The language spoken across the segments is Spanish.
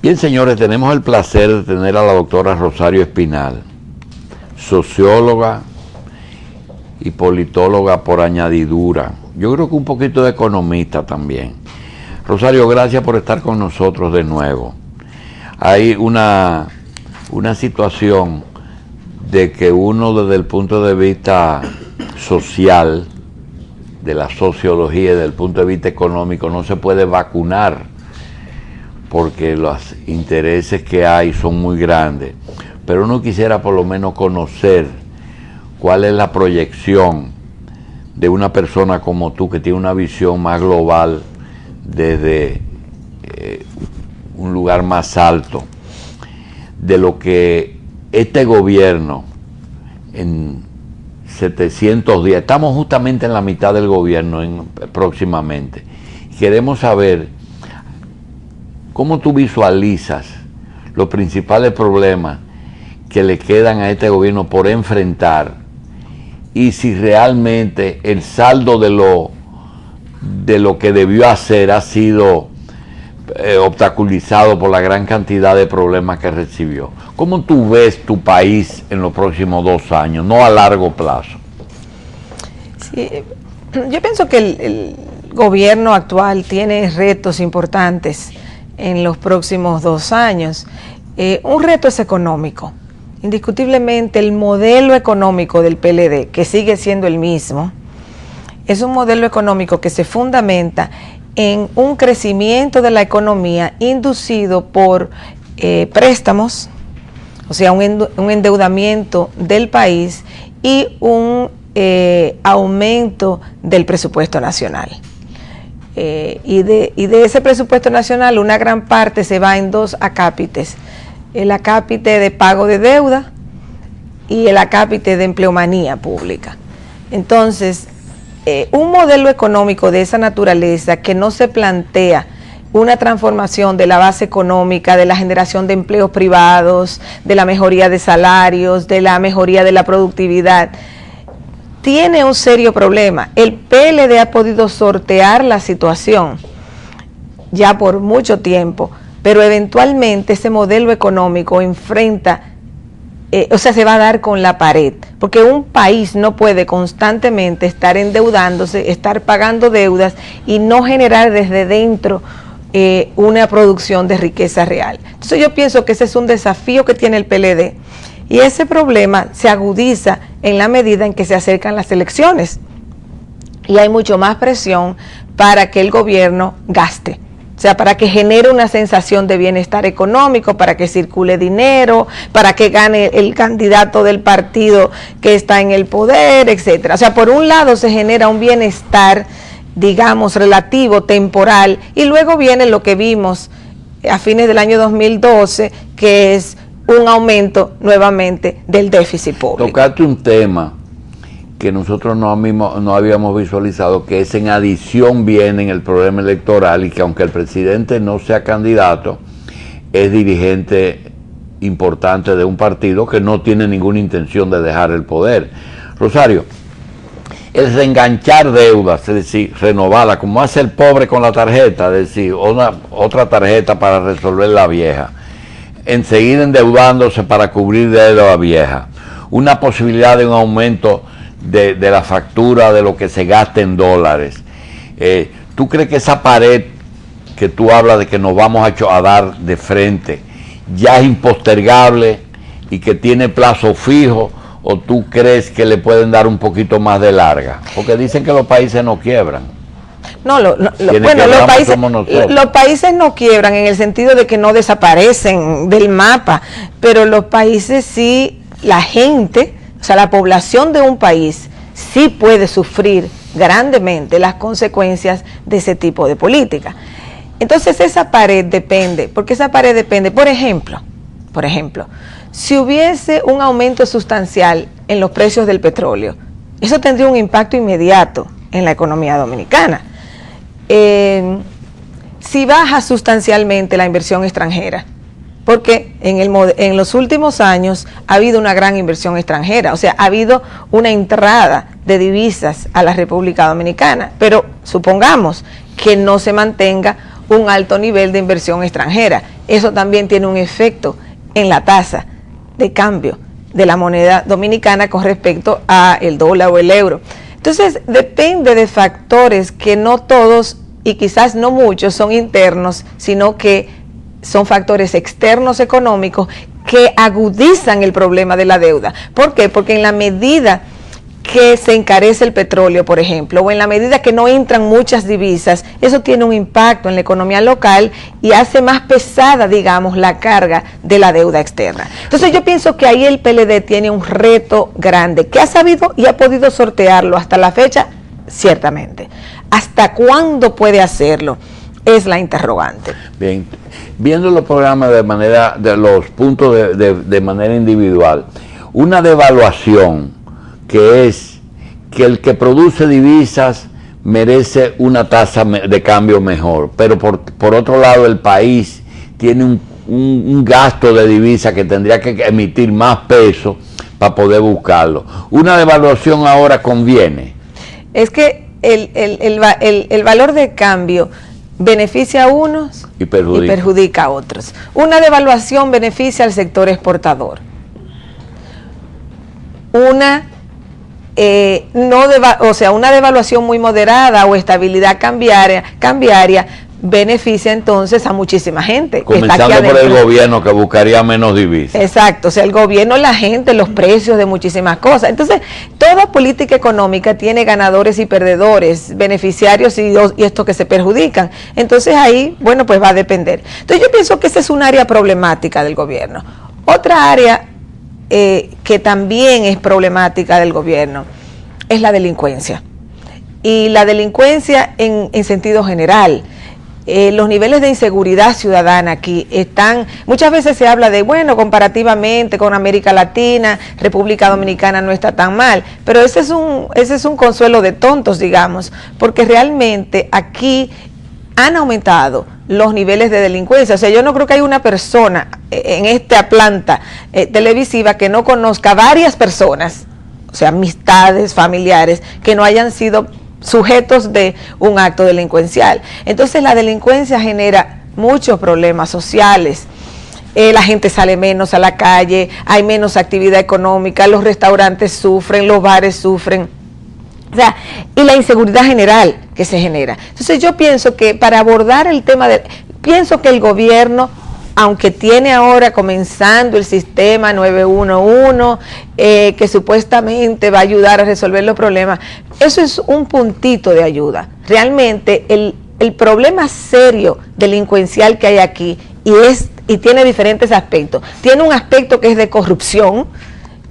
Bien, señores, tenemos el placer de tener a la doctora Rosario Espinal, socióloga y politóloga por añadidura. Yo creo que un poquito de economista también. Rosario, gracias por estar con nosotros de nuevo. Hay una situación de que uno desde el punto de vista social, de la sociología y desde el punto de vista económico, no se puede vacunar porque los intereses que hay son muy grandes. Pero uno quisiera por lo menos conocer cuál es la proyección de una persona como tú, que tiene una visión más global desde un lugar más alto, de lo que este gobierno en 700 días, estamos justamente en la mitad del gobierno próximamente, queremos saber cómo tú visualizas los principales problemas que le quedan a este gobierno por enfrentar, y si realmente el saldo de lo que debió hacer ha sido obstaculizado por la gran cantidad de problemas que recibió. ¿Cómo tú ves tu país en los próximos 2 años, no a largo plazo? Sí, yo pienso que el gobierno actual tiene retos importantes en los próximos 2 años. Un reto es económico. Indiscutiblemente el modelo económico del PLD, que sigue siendo el mismo, es un modelo económico que se fundamenta en un crecimiento de la economía inducido por préstamos, o sea, un endeudamiento del país y un aumento del presupuesto nacional. Y de ese presupuesto nacional, una gran parte se va en 2 acápites: el acápite de pago de deuda y el acápite de empleomanía pública. Entonces, un modelo económico de esa naturaleza, que no se plantea una transformación de la base económica, de la generación de empleos privados, de la mejoría de salarios, de la mejoría de la productividad, tiene un serio problema. El PLD ha podido sortear la situación ya por mucho tiempo, pero eventualmente ese modelo económico enfrenta, se va a dar con la pared, porque un país no puede constantemente estar endeudándose, estar pagando deudas y no generar desde dentro una producción de riqueza real. Entonces yo pienso que ese es un desafío que tiene el PLD, y ese problema se agudiza en la medida en que se acercan las elecciones y hay mucho más presión para que el gobierno gaste. O sea, para que genere una sensación de bienestar económico, para que circule dinero, para que gane el candidato del partido que está en el poder, etcétera. O sea, por un lado se genera un bienestar, digamos, relativo, temporal, y luego viene lo que vimos a fines del año 2012, que es un aumento nuevamente del déficit público. Tocaste un tema que nosotros no habíamos visualizado, que es en adición viene en el programa electoral, y que aunque el presidente no sea candidato, es dirigente importante de un partido que no tiene ninguna intención de dejar el poder. Rosario, el reenganchar deudas, es decir, renovarla, como hace el pobre con la tarjeta, es decir, otra tarjeta para resolver la vieja, en seguir endeudándose para cubrir deuda vieja, una posibilidad de un aumento de la factura de lo que se gasta en dólares. ¿Tú crees que esa pared que tú hablas de que nos vamos a dar de frente ya es impostergable y que tiene plazo fijo, o tú crees que le pueden dar un poquito más de larga? Porque dicen que los países no quiebran. No, bueno, los países no quiebran en el sentido de que no desaparecen del mapa, pero los países sí, la gente, o sea, la población de un país sí puede sufrir grandemente las consecuencias de ese tipo de política. Entonces esa pared depende, por ejemplo, si hubiese un aumento sustancial en los precios del petróleo, eso tendría un impacto inmediato en la economía dominicana. Si baja sustancialmente la inversión extranjera, porque en los últimos años ha habido una gran inversión extranjera, o sea, ha habido una entrada de divisas a la República Dominicana, pero supongamos que no se mantenga un alto nivel de inversión extranjera. Eso también tiene un efecto en la tasa de cambio de la moneda dominicana con respecto a el dólar o el euro. Entonces, depende de factores que no todos y quizás no muchos son internos, sino que son factores externos económicos que agudizan el problema de la deuda. ¿Por qué? Porque en la medida que se encarece el petróleo, por ejemplo, o en la medida que no entran muchas divisas, eso tiene un impacto en la economía local y hace más pesada, digamos, la carga de la deuda externa. Entonces yo pienso que ahí el PLD tiene un reto grande, que ha sabido y ha podido sortearlo hasta la fecha, ciertamente. ¿Hasta cuándo puede hacerlo? Es la interrogante. Bien, viendo los programas de los puntos de manera individual, una devaluación que es que el que produce divisas merece una tasa de cambio mejor, pero por otro lado el país tiene un gasto de divisas que tendría que emitir más peso para poder buscarlo. ¿Una devaluación ahora conviene? Es que el valor de cambio beneficia a unos y perjudica a otros. Una devaluación beneficia al sector exportador. Una una devaluación muy moderada o estabilidad cambiaria beneficia entonces a muchísima gente. Comenzando por el gobierno, que buscaría menos divisas. Exacto, o sea, el gobierno, la gente, los precios de muchísimas cosas. Entonces, toda política económica tiene ganadores y perdedores, beneficiarios y estos que se perjudican. Entonces ahí, bueno, pues va a depender. Entonces yo pienso que esa es un área problemática del gobierno. Otra área que también es problemática del gobierno es la delincuencia. Y la delincuencia en sentido general. Los niveles de inseguridad ciudadana aquí están, muchas veces se habla de, bueno, comparativamente con América Latina, República Dominicana no está tan mal, pero ese es un consuelo de tontos, digamos, porque realmente aquí han aumentado los niveles de delincuencia. O sea, yo no creo que hay una persona en esta planta televisiva que no conozca varias personas, o sea, amistades, familiares, que no hayan sido sujetos de un acto delincuencial. Entonces la delincuencia genera muchos problemas sociales. La gente sale menos a la calle, hay menos actividad económica, los restaurantes sufren, los bares sufren. O sea, y la inseguridad general que se genera. Entonces yo pienso que para abordar el tema pienso que el gobierno, aunque tiene ahora comenzando el sistema 911, que supuestamente va a ayudar a resolver los problemas, eso es un puntito de ayuda. Realmente el problema serio delincuencial que hay aquí, y tiene diferentes aspectos. Tiene un aspecto que es de corrupción,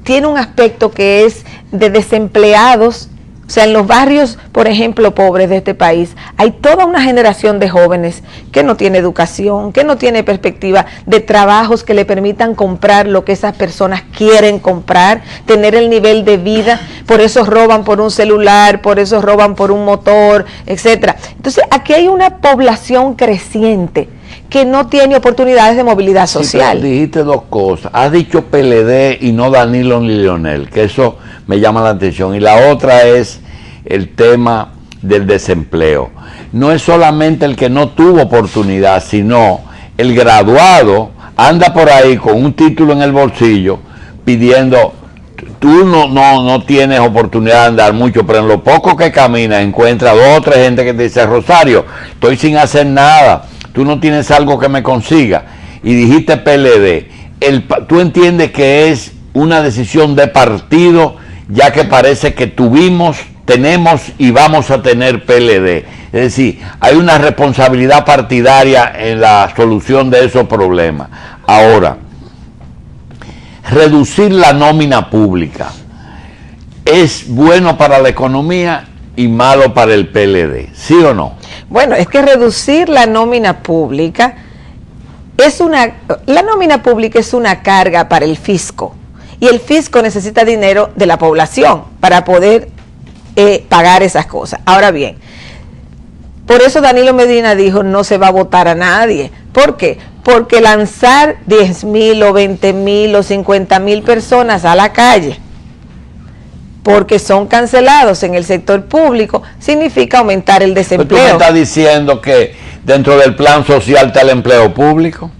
tiene un aspecto que es de desempleados. O sea, en los barrios, por ejemplo, pobres de este país, hay toda una generación de jóvenes que no tiene educación, que no tiene perspectiva de trabajos que le permitan comprar lo que esas personas quieren comprar, tener el nivel de vida. Por eso roban por un celular, por eso roban por un motor, etcétera. Entonces, aquí hay una población creciente que no tiene oportunidades de movilidad social. Sí, dijiste dos cosas. Has dicho PLD y no Danilo ni Leonel, que eso me llama la atención. Y la otra es el tema del desempleo. No es solamente el que no tuvo oportunidad, sino el graduado anda por ahí con un título en el bolsillo pidiendo. Tú no tienes oportunidad de andar mucho, pero en lo poco que caminas encuentras 2 o 3 gente que te dice: Rosario, estoy sin hacer nada, tú no tienes algo que me consiga. Y dijiste PLD. ¿Tú entiendes que es una decisión de partido, ya que parece que tenemos y vamos a tener PLD? Es decir, hay una responsabilidad partidaria en la solución de esos problemas. Ahora, reducir la nómina pública es bueno para la economía y malo para el PLD, ¿sí o no? Bueno, es que reducir la nómina pública la nómina pública es una carga para el fisco, y el fisco necesita dinero de la población para poder pagar esas cosas. Ahora bien, por eso Danilo Medina dijo: no se va a votar a nadie. ¿Por qué? Porque lanzar 10,000 o 20,000 o 50,000 personas a la calle porque son cancelados en el sector público, significa aumentar el desempleo. ¿Tú me estás diciendo que dentro del plan social está el empleo público?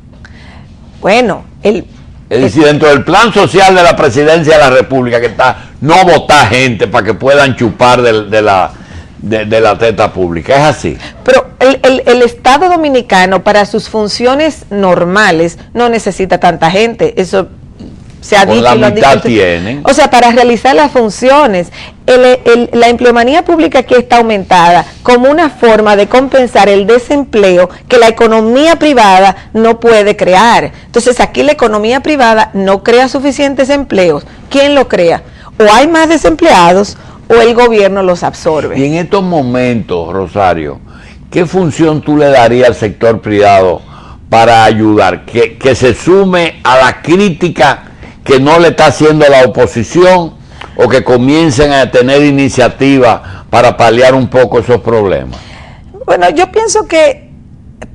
Bueno, es decir, dentro del plan social de la Presidencia de la República, que está no votar gente para que puedan chupar de la teta pública, ¿es así? Pero el Estado Dominicano, para sus funciones normales, no necesita tanta gente. Eso se ha dicho. La mitad tienen. O sea, para realizar las funciones, la empleomanía pública aquí está aumentada como una forma de compensar el desempleo que la economía privada no puede crear. Entonces aquí la economía privada no crea suficientes empleos. ¿Quién lo crea? O hay más desempleados o el gobierno los absorbe. Y en estos momentos, Rosario, ¿qué función tú le darías al sector privado para ayudar? Que se sume a la crítica que no le está haciendo la oposición, o que comiencen a tener iniciativa para paliar un poco esos problemas. Bueno, yo pienso que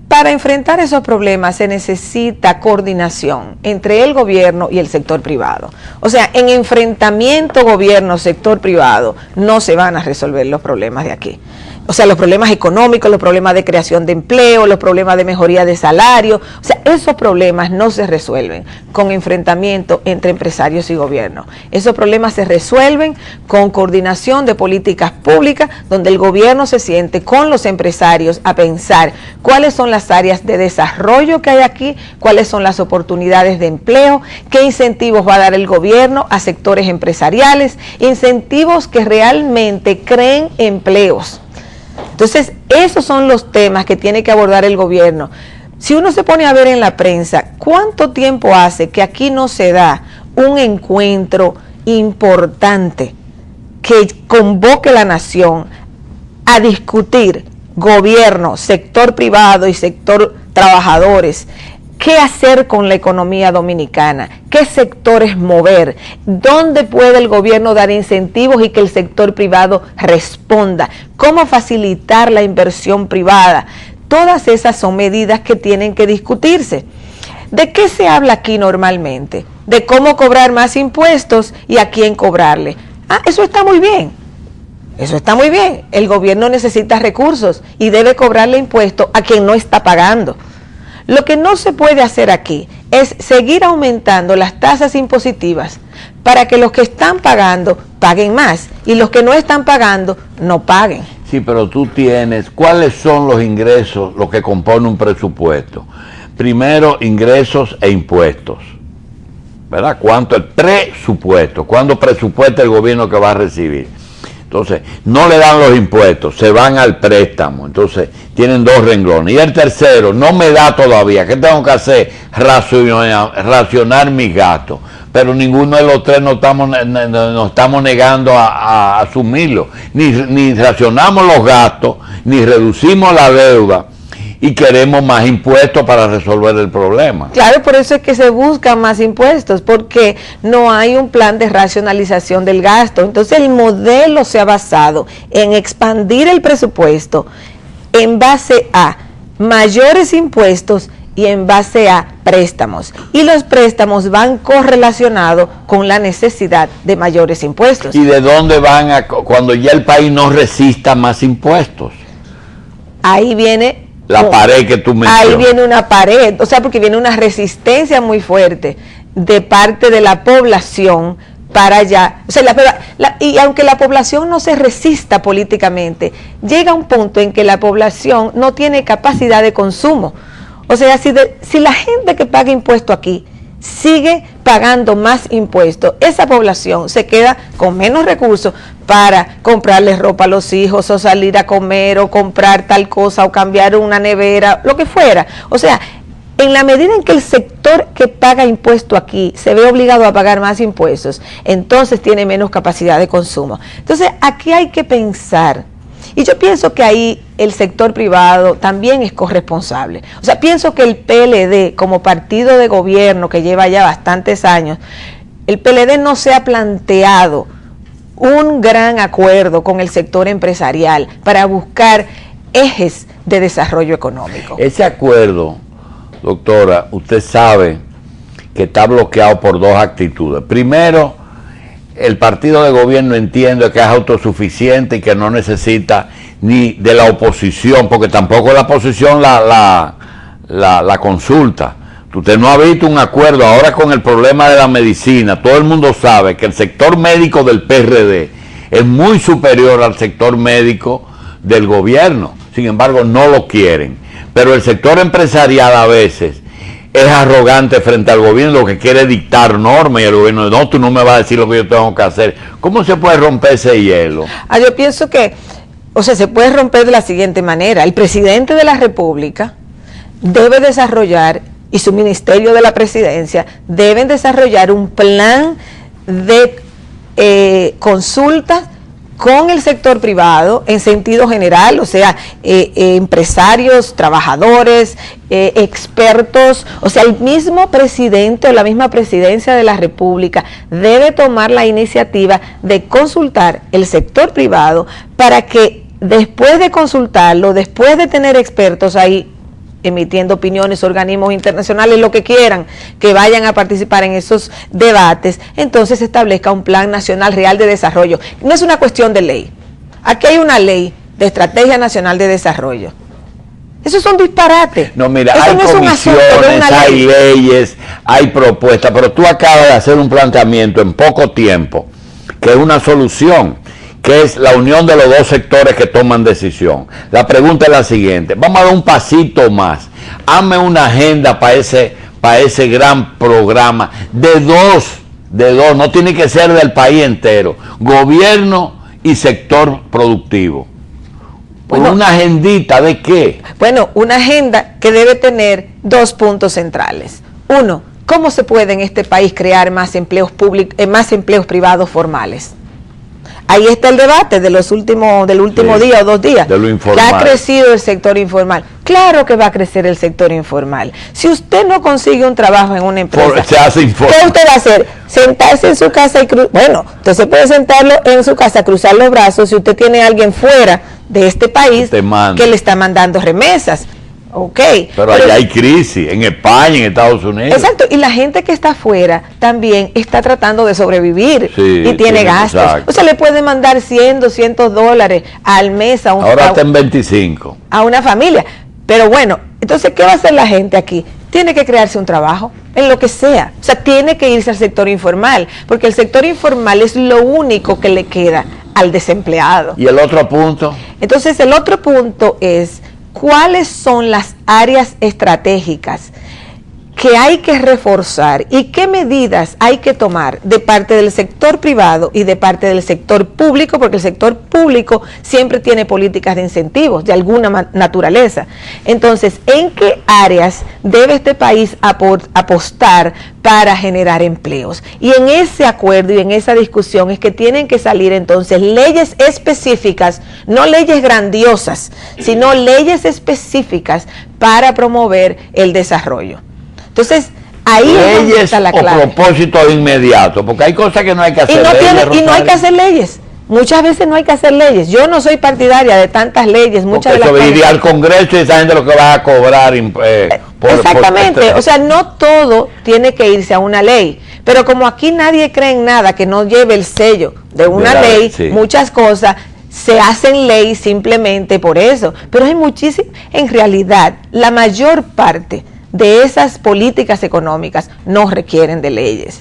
para enfrentar esos problemas se necesita coordinación entre el gobierno y el sector privado. O sea, en enfrentamiento gobierno-sector privado no se van a resolver los problemas de aquí. O sea, los problemas económicos, los problemas de creación de empleo, los problemas de mejoría de salario. O sea, esos problemas no se resuelven con enfrentamiento entre empresarios y gobierno. Esos problemas se resuelven con coordinación de políticas públicas, donde el gobierno se siente con los empresarios a pensar cuáles son las áreas de desarrollo que hay aquí, cuáles son las oportunidades de empleo, qué incentivos va a dar el gobierno a sectores empresariales, incentivos que realmente creen empleos. Entonces, esos son los temas que tiene que abordar el gobierno. Si uno se pone a ver en la prensa, ¿cuánto tiempo hace que aquí no se da un encuentro importante que convoque la nación a discutir gobierno, sector privado y sector trabajadores? ¿Qué hacer con la economía dominicana? ¿Qué sectores mover? ¿Dónde puede el gobierno dar incentivos y que el sector privado responda? ¿Cómo facilitar la inversión privada? Todas esas son medidas que tienen que discutirse. ¿De qué se habla aquí normalmente? De cómo cobrar más impuestos y a quién cobrarle. Eso está muy bien. Eso está muy bien. El gobierno necesita recursos y debe cobrarle impuestos a quien no está pagando. Lo que no se puede hacer aquí es seguir aumentando las tasas impositivas para que los que están pagando paguen más y los que no están pagando no paguen. Sí, pero tú tienes, ¿cuáles son los ingresos, lo que compone un presupuesto? Primero, ingresos e impuestos, ¿verdad? ¿Cuánto el presupuesto? ¿Cuándo presupuesta el gobierno que va a recibir? Entonces, no le dan los impuestos, se van al préstamo. Entonces, tienen dos renglones. Y el tercero, no me da todavía. ¿Qué tengo que hacer? Racionar mis gastos. Pero ninguno de los tres nos estamos negando a asumirlo. Ni racionamos los gastos, ni reducimos la deuda. Y queremos más impuestos para resolver el problema. Claro, por eso es que se buscan más impuestos, porque no hay un plan de racionalización del gasto. Entonces el modelo se ha basado en expandir el presupuesto en base a mayores impuestos y en base a préstamos. Y los préstamos van correlacionados con la necesidad de mayores impuestos. ¿Y de dónde van cuando ya el país no resista más impuestos? Ahí viene la pared que tú mencionas. Ahí viene una pared, o sea, porque viene una resistencia muy fuerte de parte de la población para allá. O sea, y aunque la población no se resista políticamente, llega un punto en que la población no tiene capacidad de consumo. O sea, si la gente que paga impuesto aquí sigue pagando más impuestos, esa población se queda con menos recursos para comprarle ropa a los hijos, o salir a comer, o comprar tal cosa, o cambiar una nevera, lo que fuera. O sea, en la medida en que el sector que paga impuesto aquí se ve obligado a pagar más impuestos, entonces tiene menos capacidad de consumo. Entonces, aquí hay que pensar. Y yo pienso que ahí el sector privado también es corresponsable. O sea, pienso que el PLD, como partido de gobierno que lleva ya bastantes años, el PLD no se ha planteado un gran acuerdo con el sector empresarial para buscar ejes de desarrollo económico. Ese acuerdo, doctora, usted sabe que está bloqueado por dos actitudes. Primero, el partido de gobierno entiende que es autosuficiente y que no necesita ni de la oposición, porque tampoco la oposición la consulta. Usted no ha visto un acuerdo ahora con el problema de la medicina. Todo el mundo sabe que el sector médico del PRD es muy superior al sector médico del gobierno. Sin embargo, no lo quieren. Pero el sector empresarial a veces es arrogante frente al gobierno, lo que quiere dictar normas, y el gobierno, no, tú no me vas a decir lo que yo tengo que hacer. ¿Cómo se puede romper ese hielo? Yo pienso que, se puede romper de la siguiente manera. El presidente de la República debe desarrollar, y su ministerio de la presidencia deben desarrollar un plan de consultas con el sector privado en sentido general, empresarios, trabajadores, expertos, el mismo presidente o la misma presidencia de la República debe tomar la iniciativa de consultar el sector privado para que después de consultarlo, después de tener expertos ahí emitiendo opiniones, organismos internacionales, lo que quieran, que vayan a participar en esos debates, entonces se establezca un plan nacional real de desarrollo. No es una cuestión de ley. Aquí hay una ley de Estrategia Nacional de Desarrollo. Eso es un disparate. No, mira, hay comisiones, hay leyes, hay propuestas, pero tú acabas de hacer un planteamiento en poco tiempo, que es una solución, que es la unión de los dos sectores que toman decisión. La pregunta es la siguiente, vamos a dar un pasito más, hazme una agenda para ese gran programa, de dos, no tiene que ser del país entero, gobierno y sector productivo. Bueno, ¿una agendita de qué? Bueno, una agenda que debe tener 2 puntos centrales. Uno, ¿cómo se puede en este país crear más empleos públicos, más empleos privados formales? Ahí está el debate del último día o 2 días. De lo informal. Que ha crecido el sector informal. Claro que va a crecer el sector informal. Si usted no consigue un trabajo en una empresa, ¿qué usted va a hacer? Sentarse en su casa y bueno, usted se puede sentarlo en su casa, cruzar los brazos si usted tiene a alguien fuera de este país que le está mandando remesas. Pero allá hay crisis, en España, en Estados Unidos. Exacto, y la gente que está afuera también está tratando de sobrevivir y tiene gastos. Exacto. Le puede mandar 100, $200 al mes a ahora está en 25. A una familia. Pero bueno, entonces, ¿qué va a hacer la gente aquí? Tiene que crearse un trabajo, en lo que sea. Tiene que irse al sector informal, porque el sector informal es lo único que le queda al desempleado. ¿Y el otro punto? Entonces, el otro punto es: ¿cuáles son las áreas estratégicas que hay que reforzar y qué medidas hay que tomar de parte del sector privado y de parte del sector público? Porque el sector público siempre tiene políticas de incentivos de alguna naturaleza. Entonces, ¿en qué áreas debe este país apostar para generar empleos? Y en ese acuerdo y en esa discusión es que tienen que salir entonces leyes específicas, no leyes grandiosas, sino leyes específicas para promover el desarrollo. Entonces, ahí está la clave. O propósito inmediato, porque hay cosas que no hay que hacer. Y no hay que hacer leyes. Muchas veces no hay que hacer leyes. Yo no soy partidaria de tantas leyes. Muchas porque de las iría al Congreso y esa gente lo que va a cobrar. Exactamente. No todo tiene que irse a una ley. Pero como aquí nadie cree en nada que no lleve el sello de una ley, muchas cosas se hacen ley simplemente por eso. Pero hay muchísimas, en realidad, la mayor parte de esas políticas económicas no requieren de leyes.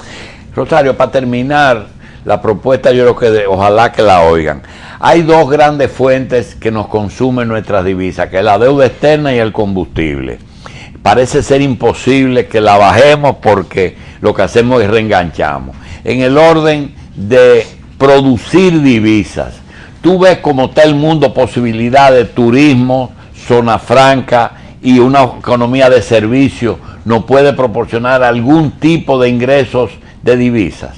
Rosario, para terminar la propuesta, yo creo que ojalá que la oigan. Hay 2 grandes fuentes que nos consumen nuestras divisas, que es la deuda externa y el combustible. Parece ser imposible que la bajemos porque lo que hacemos es reenganchamos. En el orden de producir divisas, tú ves cómo está el mundo, posibilidad de turismo, zona franca, y una economía de servicio no puede proporcionar algún tipo de ingresos de divisas.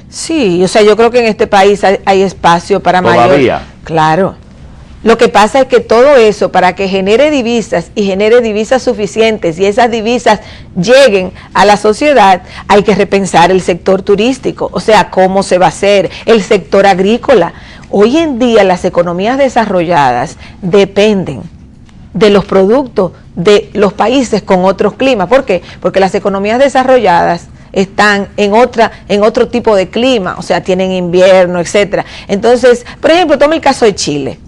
Sí, yo creo que en este país hay espacio para ¿Todavía? mayor. Claro. Lo que pasa es que todo eso, para que genere divisas y genere divisas suficientes y esas divisas lleguen a la sociedad, hay que repensar el sector turístico, cómo se va a hacer, el sector agrícola. Hoy en día las economías desarrolladas dependen de los productos de los países con otros climas. ¿Por qué? Porque las economías desarrolladas están en otro tipo de clima, o sea, tienen invierno, etcétera. Entonces, por ejemplo, toma el caso de Chile.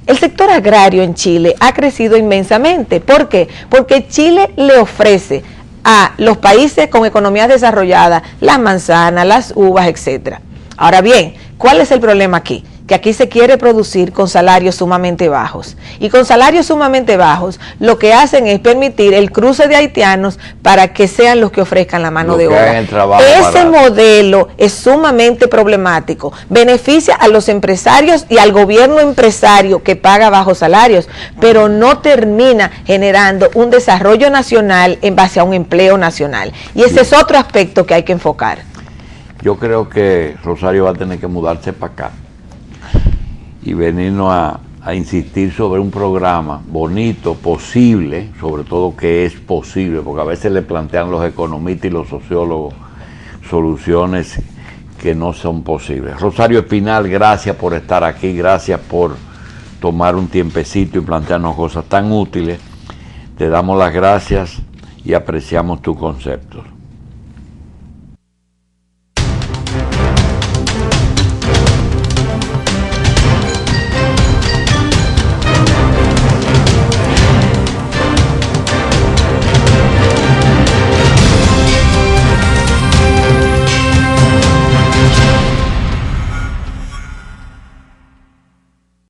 El sector agrario en Chile ha crecido inmensamente. ¿Por qué? Porque Chile le ofrece a los países con economías desarrolladas las manzanas, las uvas, etcétera. Ahora bien, ¿cuál es el problema aquí? Que aquí se quiere producir con salarios sumamente bajos. Y con salarios sumamente bajos, lo que hacen es permitir el cruce de haitianos para que sean los que ofrezcan la mano de obra. Ese modelo es sumamente problemático. Beneficia a los empresarios y al gobierno empresario que paga bajos salarios, pero no termina generando un desarrollo nacional en base a un empleo nacional. Y ese es otro aspecto que hay que enfocar. Yo creo que Rosario va a tener que mudarse para acá y venirnos a insistir sobre un programa bonito, posible, sobre todo que es posible, porque a veces le plantean los economistas y los sociólogos soluciones que no son posibles. Rosario Espinal, gracias por estar aquí, gracias por tomar un tiempecito y plantearnos cosas tan útiles. Te damos las gracias y apreciamos tus conceptos.